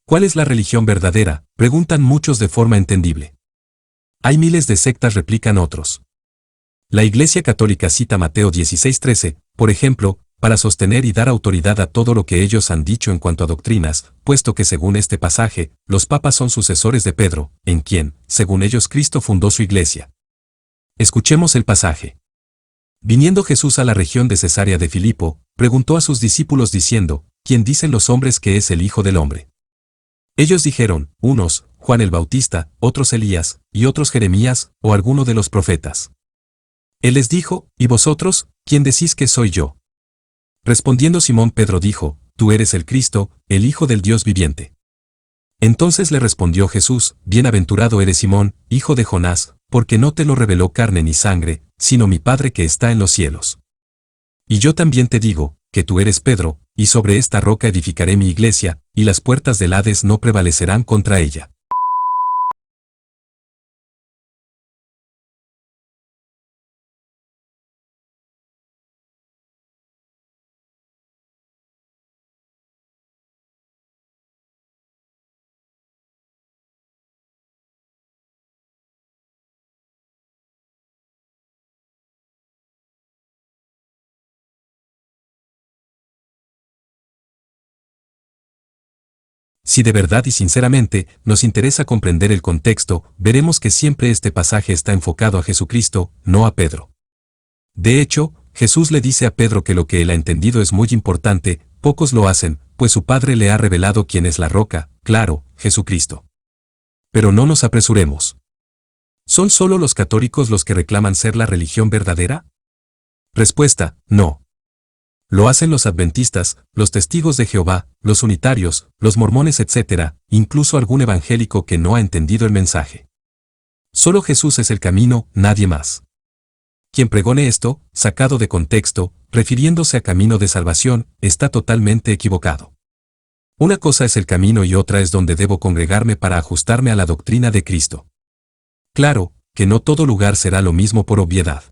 ¿Cuál es la religión verdadera?, preguntan muchos de forma entendible. Hay miles de sectas, replican otros. La Iglesia Católica cita Mateo 16:13, por ejemplo, para sostener y dar autoridad a todo lo que ellos han dicho en cuanto a doctrinas, puesto que según este pasaje, los papas son sucesores de Pedro, en quien, según ellos, Cristo fundó su iglesia. Escuchemos el pasaje. Viniendo Jesús a la región de Cesarea de Filipo, preguntó a sus discípulos diciendo, ¿quién dicen los hombres que es el Hijo del Hombre? Ellos dijeron, unos, Juan el Bautista, otros Elías, y otros Jeremías, o alguno de los profetas. Él les dijo, ¿y vosotros, quién decís que soy yo? Respondiendo Simón Pedro dijo, tú eres el Cristo, el Hijo del Dios viviente. Entonces le respondió Jesús, bienaventurado eres Simón, hijo de Jonás, porque no te lo reveló carne ni sangre, sino mi Padre que está en los cielos. Y yo también te digo, que tú eres Pedro, y sobre esta roca edificaré mi iglesia, y las puertas del Hades no prevalecerán contra ella. Si de verdad y sinceramente nos interesa comprender el contexto, veremos que siempre este pasaje está enfocado a Jesucristo, no a Pedro. De hecho, Jesús le dice a Pedro que lo que él ha entendido es muy importante, pocos lo hacen, pues su Padre le ha revelado quién es la roca, claro, Jesucristo. Pero no nos apresuremos. ¿Son solo los católicos los que reclaman ser la religión verdadera? Respuesta, no. Lo hacen los adventistas, los testigos de Jehová, los unitarios, los mormones, etc., incluso algún evangélico que no ha entendido el mensaje. Solo Jesús es el camino, nadie más. Quien pregone esto, sacado de contexto, refiriéndose a camino de salvación, está totalmente equivocado. Una cosa es el camino y otra es donde debo congregarme para ajustarme a la doctrina de Cristo. Claro, que no todo lugar será lo mismo por obviedad.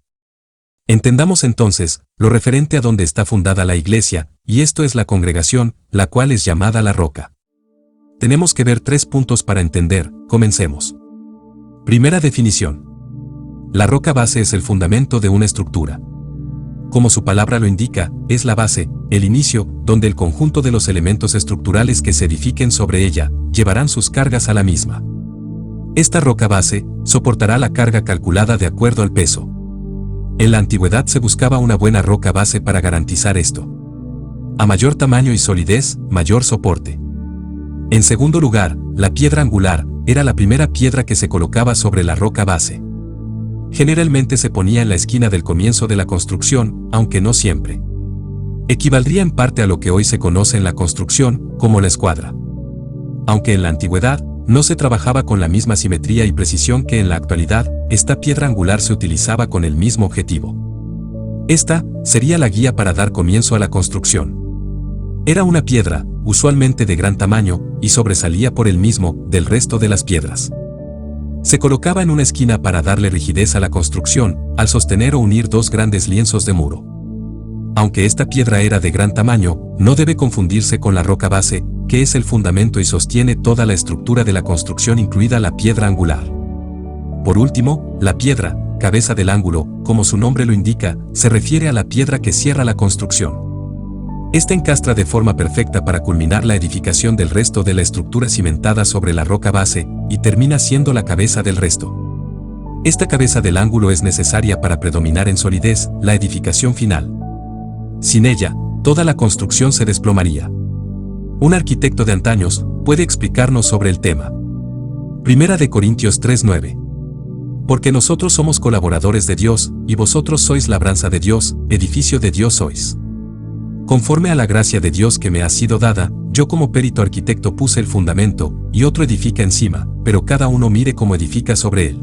Entendamos entonces, lo referente a donde está fundada la iglesia, y esto es la congregación, la cual es llamada la roca. Tenemos que ver 3 puntos para entender, comencemos. Primera definición. La roca base es el fundamento de una estructura. Como su palabra lo indica, es la base, el inicio, donde el conjunto de los elementos estructurales que se edifiquen sobre ella, llevarán sus cargas a la misma. Esta roca base, soportará la carga calculada de acuerdo al peso. En la antigüedad se buscaba una buena roca base para garantizar esto. A mayor tamaño y solidez, mayor soporte. En segundo lugar, la piedra angular era la primera piedra que se colocaba sobre la roca base. Generalmente se ponía en la esquina del comienzo de la construcción, aunque no siempre. Equivaldría en parte a lo que hoy se conoce en la construcción como la escuadra. Aunque en la antigüedad no se trabajaba con la misma simetría y precisión que en la actualidad, esta piedra angular se utilizaba con el mismo objetivo. Esta sería la guía para dar comienzo a la construcción. Era una piedra, usualmente de gran tamaño, y sobresalía por el mismo del resto de las piedras. Se colocaba en una esquina para darle rigidez a la construcción, al sostener o unir 2 grandes lienzos de muro. Aunque esta piedra era de gran tamaño, no debe confundirse con la roca base, que es el fundamento y sostiene toda la estructura de la construcción, incluida la piedra angular. Por último, la piedra, cabeza del ángulo, como su nombre lo indica, se refiere a la piedra que cierra la construcción. Esta encastra de forma perfecta para culminar la edificación del resto de la estructura cimentada sobre la roca base, y termina siendo la cabeza del resto. Esta cabeza del ángulo es necesaria para predominar en solidez la edificación final. Sin ella, toda la construcción se desplomaría. Un arquitecto de antaños puede explicarnos sobre el tema. Primera de Corintios 3:9. Porque nosotros somos colaboradores de Dios, y vosotros sois labranza de Dios, edificio de Dios sois. Conforme a la gracia de Dios que me ha sido dada, yo como perito arquitecto puse el fundamento, y otro edifica encima, pero cada uno mire cómo edifica sobre él.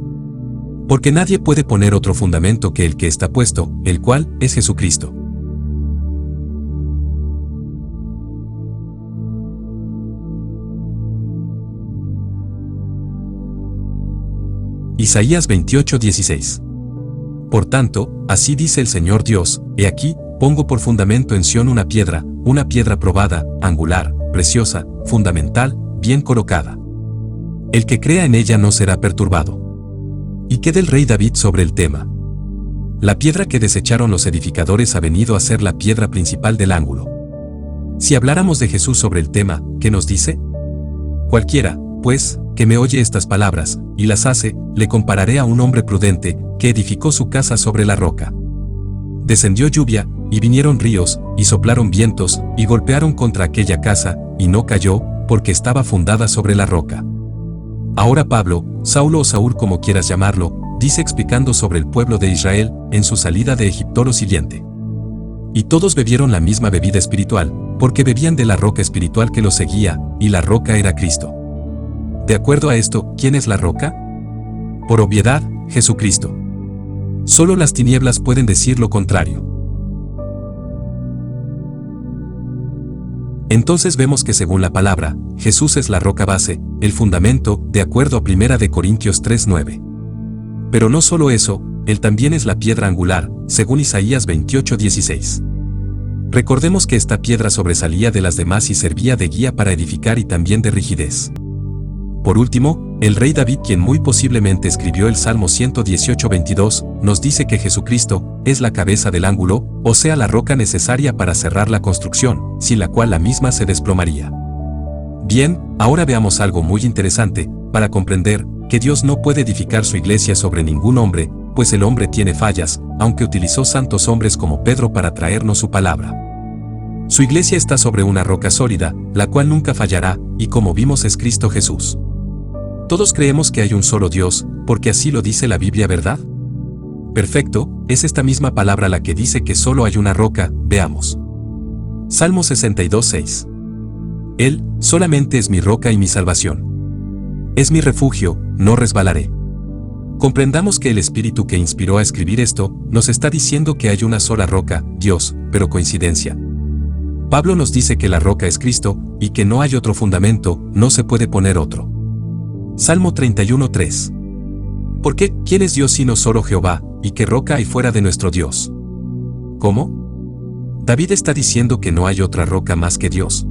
Porque nadie puede poner otro fundamento que el que está puesto, el cual es Jesucristo. Isaías 28:16. Por tanto, así dice el Señor Dios, he aquí, pongo por fundamento en Sión una piedra probada, angular, preciosa, fundamental, bien colocada. El que crea en ella no será perturbado. ¿Y qué del rey David sobre el tema? La piedra que desecharon los edificadores ha venido a ser la piedra principal del ángulo. Si habláramos de Jesús sobre el tema, ¿qué nos dice? Cualquiera, pues, que me oye estas palabras, y las hace, le compararé a un hombre prudente, que edificó su casa sobre la roca. Descendió lluvia, y vinieron ríos, y soplaron vientos, y golpearon contra aquella casa, y no cayó, porque estaba fundada sobre la roca. Ahora Pablo, Saulo o Saúl como quieras llamarlo, dice explicando sobre el pueblo de Israel, en su salida de Egipto lo siguiente. Y todos bebieron la misma bebida espiritual, porque bebían de la roca espiritual que los seguía, y la roca era Cristo. De acuerdo a esto, ¿quién es la roca? Por obviedad, Jesucristo. Solo las tinieblas pueden decir lo contrario. Entonces vemos que según la palabra, Jesús es la roca base, el fundamento, de acuerdo a 1 Corintios 3:9. Pero no solo eso, Él también es la piedra angular, según Isaías 28:16. Recordemos que esta piedra sobresalía de las demás y servía de guía para edificar y también de rigidez. Por último, el rey David, quien muy posiblemente escribió el Salmo 118:22, nos dice que Jesucristo es la cabeza del ángulo, o sea la roca necesaria para cerrar la construcción, sin la cual la misma se desplomaría. Bien, ahora veamos algo muy interesante, para comprender que Dios no puede edificar su iglesia sobre ningún hombre, pues el hombre tiene fallas, aunque utilizó santos hombres como Pedro para traernos su palabra. Su iglesia está sobre una roca sólida, la cual nunca fallará, y como vimos es Cristo Jesús. Todos creemos que hay un solo Dios, porque así lo dice la Biblia, ¿verdad? Perfecto, es esta misma palabra la que dice que solo hay una roca, veamos. Salmo 62:6. Él, solamente es mi roca y mi salvación. Es mi refugio, no resbalaré. Comprendamos que el espíritu que inspiró a escribir esto, nos está diciendo que hay una sola roca, Dios, pero coincidencia. Pablo nos dice que la roca es Cristo, y que no hay otro fundamento, no se puede poner otro. Salmo 31:3. ¿Por qué? ¿Quién es Dios sino solo Jehová, y qué roca hay fuera de nuestro Dios? ¿Cómo? David está diciendo que no hay otra roca más que Dios.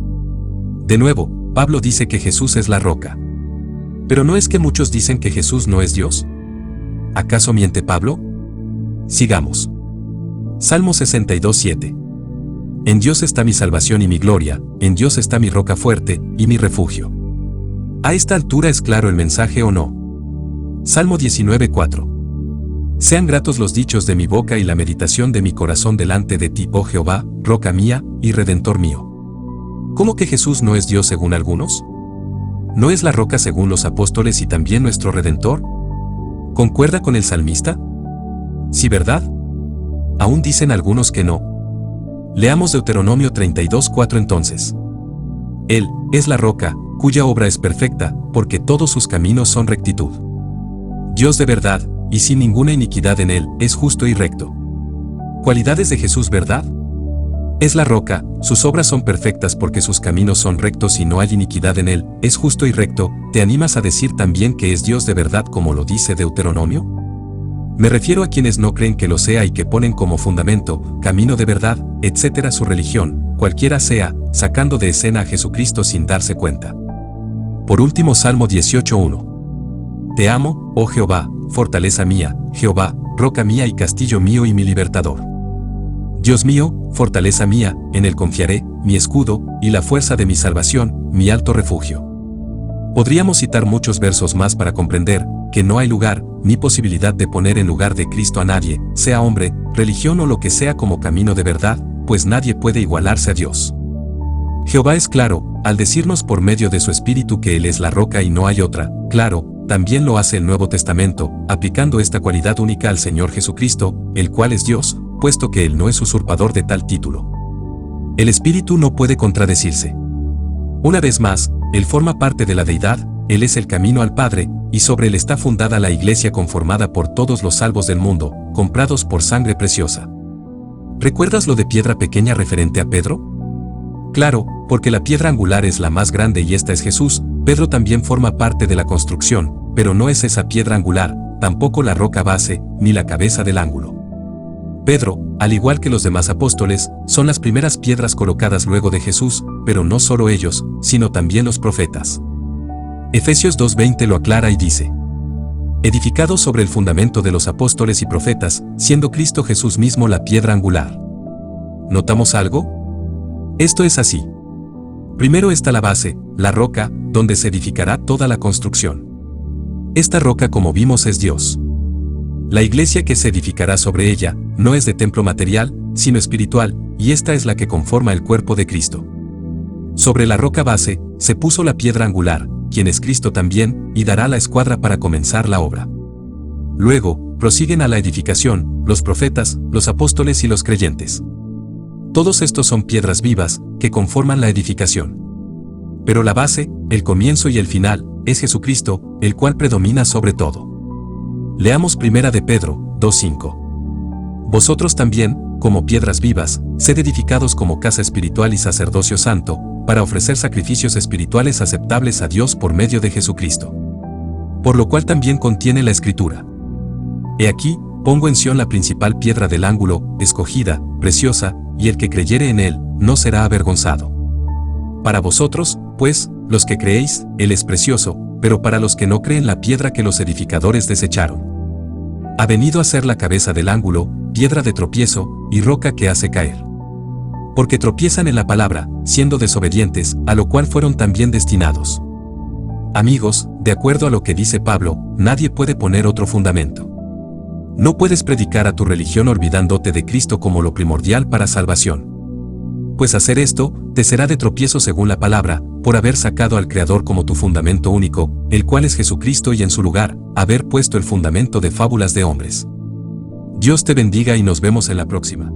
De nuevo, Pablo dice que Jesús es la roca. Pero ¿no es que muchos dicen que Jesús no es Dios? ¿Acaso miente Pablo? Sigamos. Salmo 62:7. En Dios está mi salvación y mi gloria, en Dios está mi roca fuerte, y mi refugio. ¿A esta altura es claro el mensaje o no? Salmo 19:4. Sean gratos los dichos de mi boca y la meditación de mi corazón delante de ti, oh Jehová, roca mía, y redentor mío. ¿Cómo que Jesús no es Dios según algunos? ¿No es la roca según los apóstoles y también nuestro Redentor? ¿Concuerda con el salmista? Sí, ¿verdad? Aún dicen algunos que no. Leamos Deuteronomio 32:4 entonces. Él es la roca, cuya obra es perfecta, porque todos sus caminos son rectitud. Dios de verdad, y sin ninguna iniquidad en él, es justo y recto. ¿Cualidades de Jesús, verdad? Es la roca, sus obras son perfectas porque sus caminos son rectos y no hay iniquidad en él, es justo y recto. ¿Te animas a decir también que es Dios de verdad como lo dice Deuteronomio? Me refiero a quienes no creen que lo sea y que ponen como fundamento, camino de verdad, etc. su religión, cualquiera sea, sacando de escena a Jesucristo sin darse cuenta. Por último, Salmo 18:1. Te amo, oh Jehová, fortaleza mía, Jehová, roca mía y castillo mío y mi libertador. Dios mío, fortaleza mía, en él confiaré, mi escudo, y la fuerza de mi salvación, mi alto refugio. Podríamos citar muchos versos más para comprender que no hay lugar, ni posibilidad de poner en lugar de Cristo a nadie, sea hombre, religión o lo que sea como camino de verdad, pues nadie puede igualarse a Dios. Jehová es claro, al decirnos por medio de su Espíritu que Él es la roca y no hay otra, claro, también lo hace el Nuevo Testamento, aplicando esta cualidad única al Señor Jesucristo, el cual es Dios, puesto que Él no es usurpador de tal título. El Espíritu no puede contradecirse. Una vez más, Él forma parte de la deidad, Él es el camino al Padre, y sobre Él está fundada la iglesia conformada por todos los salvos del mundo, comprados por sangre preciosa. ¿Recuerdas lo de piedra pequeña referente a Pedro? Claro, porque la piedra angular es la más grande y esta es Jesús. Pedro también forma parte de la construcción, pero no es esa piedra angular, tampoco la roca base, ni la cabeza del ángulo. Pedro, al igual que los demás apóstoles, son las primeras piedras colocadas luego de Jesús, pero no solo ellos, sino también los profetas. Efesios 2:20 lo aclara y dice: edificados sobre el fundamento de los apóstoles y profetas, siendo Cristo Jesús mismo la piedra angular. ¿Notamos algo? Esto es así. Primero está la base, la roca, donde se edificará toda la construcción. Esta roca, como vimos, es Dios. La iglesia que se edificará sobre ella no es de templo material, sino espiritual, y esta es la que conforma el cuerpo de Cristo. Sobre la roca base se puso la piedra angular, quien es Cristo también, y dará la escuadra para comenzar la obra. Luego, prosiguen a la edificación, los profetas, los apóstoles y los creyentes. Todos estos son piedras vivas, que conforman la edificación. Pero la base, el comienzo y el final, es Jesucristo, el cual predomina sobre todo. Leamos 1 de Pedro 2:5. Vosotros también, como piedras vivas, sed edificados como casa espiritual y sacerdocio santo, para ofrecer sacrificios espirituales aceptables a Dios por medio de Jesucristo. Por lo cual también contiene la Escritura: he aquí, pongo en Sión la principal piedra del ángulo, escogida, preciosa, y el que creyere en él, no será avergonzado. Para vosotros, pues, los que creéis, él es precioso, pero para los que no creen, la piedra que los edificadores desecharon ha venido a ser la cabeza del ángulo, piedra de tropiezo, y roca que hace caer. Porque tropiezan en la palabra, siendo desobedientes, a lo cual fueron también destinados. Amigos, de acuerdo a lo que dice Pablo, nadie puede poner otro fundamento. No puedes predicar a tu religión olvidándote de Cristo como lo primordial para salvación. Pues hacer esto, te será de tropiezo según la palabra, por haber sacado al Creador como tu fundamento único, el cual es Jesucristo, y en su lugar, haber puesto el fundamento de fábulas de hombres. Dios te bendiga y nos vemos en la próxima.